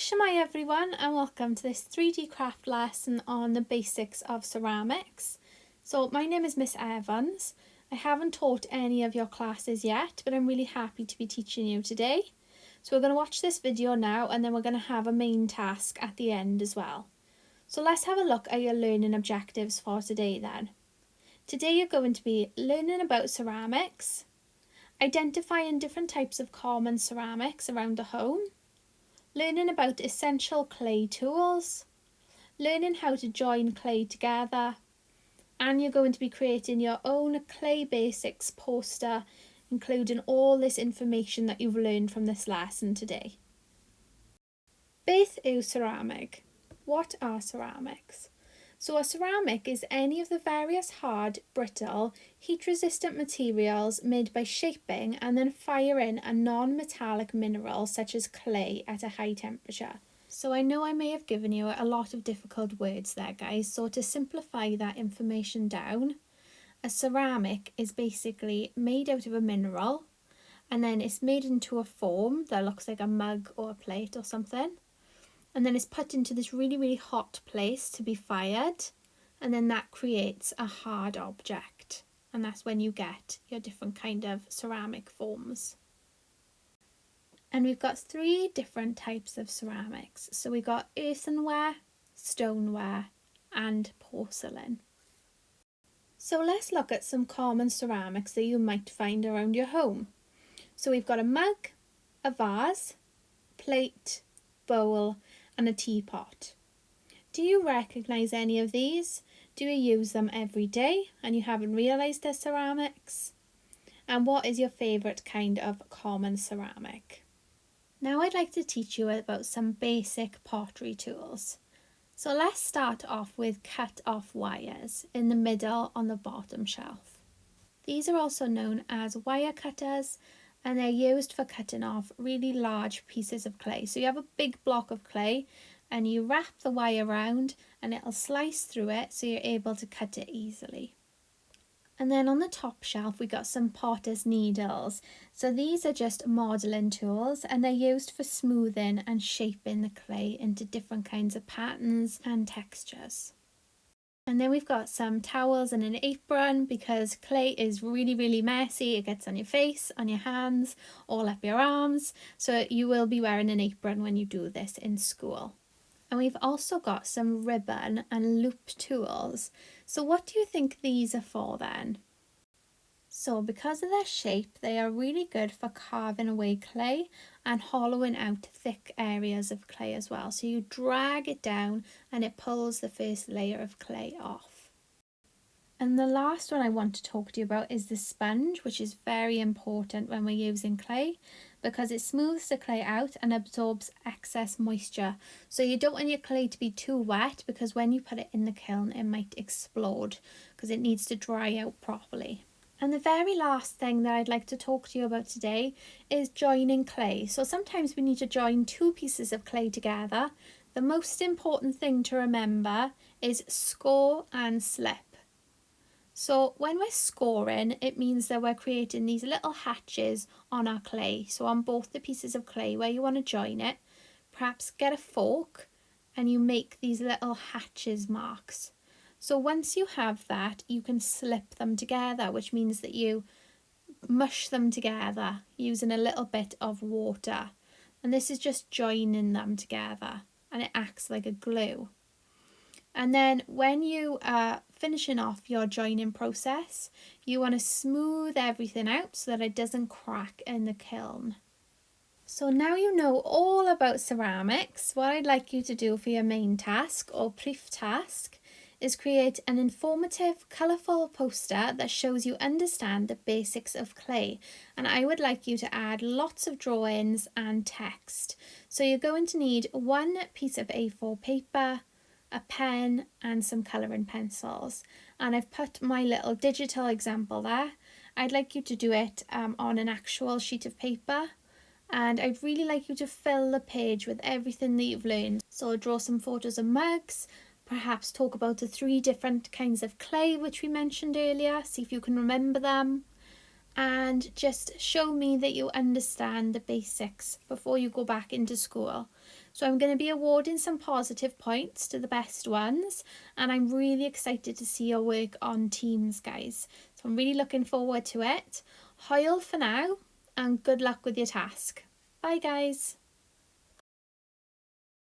Shemai everyone, and welcome to this 3D craft lesson on the basics of ceramics. So my name is Miss Evans. I haven't taught any of your classes yet, but I'm really happy to be teaching you today. So we're going to watch this video now, and then we're going to have a main task at the end as well. So let's have a look at your learning objectives for today then. Today you're going to be learning about ceramics, identifying different types of common ceramics around the home, learning about essential clay tools, learning how to join clay together, and you're going to be creating your own clay basics poster, including all this information that you've learned from this lesson today. Beth yw ceramic? What are ceramics? So a ceramic is any of the various hard, brittle, heat-resistant materials made by shaping and then firing a non-metallic mineral such as clay at a high temperature. So I know I may have given you a lot of difficult words there, guys, so to simplify that information down, a ceramic is basically made out of a mineral and then it's made into a form that looks like a mug or a plate or something. And then it's put into this really hot place to be fired, and then that creates a hard object, and that's when you get your different kind of ceramic forms. And we've got 3 different types of ceramics. So we've got earthenware, stoneware and porcelain. So let's look at some common ceramics that you might find around your home. So we've got a mug, a vase, plate, bowl and a teapot. Do you recognise any of these? Do you use them every day and you haven't realised they're ceramics? And what is your favourite kind of common ceramic? Now I'd like to teach you about some basic pottery tools. So let's start off with cut off wires in the middle on the bottom shelf. These are also known as wire cutters, and they're used for cutting off really large pieces of clay. So you have a big block of clay and you wrap the wire around and it'll slice through it so you're able to cut it easily. And then on the top shelf we got some potter's needles. So these are just modelling tools and they're used for smoothing and shaping the clay into different kinds of patterns and textures. And then we've got some towels and an apron because clay is really messy. It gets on your face, on your hands, all up your arms. So you will be wearing an apron when you do this in school. And we've also got some ribbon and loop tools. So what do you think these are for then? So because of their shape, they are really good for carving away clay and hollowing out thick areas of clay as well. So you drag it down and it pulls the first layer of clay off. And the last one I want to talk to you about is the sponge, which is very important when we're using clay because it smooths the clay out and absorbs excess moisture. So you don't want your clay to be too wet because when you put it in the kiln, it might explode because it needs to dry out properly. And the very last thing that I'd like to talk to you about today is joining clay. So sometimes we need to join 2 pieces of clay together. The most important thing to remember is score and slip. So when we're scoring, it means that we're creating these little hatches on our clay. So on both the pieces of clay where you want to join it, perhaps get a fork and you make these little hatches marks. So once you have that, you can slip them together, which means that you mush them together using a little bit of water. And this is just joining them together and it acts like a glue. And then when you are finishing off your joining process, you want to smooth everything out so that it doesn't crack in the kiln. So now you know all about ceramics, what I'd like you to do for your main task or brief task is create an informative, colourful poster that shows you understand the basics of clay. And I would like you to add lots of drawings and text. So you're going to need 1 piece of A4 paper, a pen and some colouring pencils. And I've put my little digital example there. I'd like you to do it on an actual sheet of paper. And I'd really like you to fill the page with everything that you've learned. So draw some photos of mugs, perhaps talk about the 3 different kinds of clay which we mentioned earlier, see if you can remember them. and just show me that you understand the basics before you go back into school. So I'm going to be awarding some positive points to the best ones, and I'm really excited to see your work on Teams, guys. So I'm really looking forward to it. Hwyl for now, and good luck with your task. Bye, guys.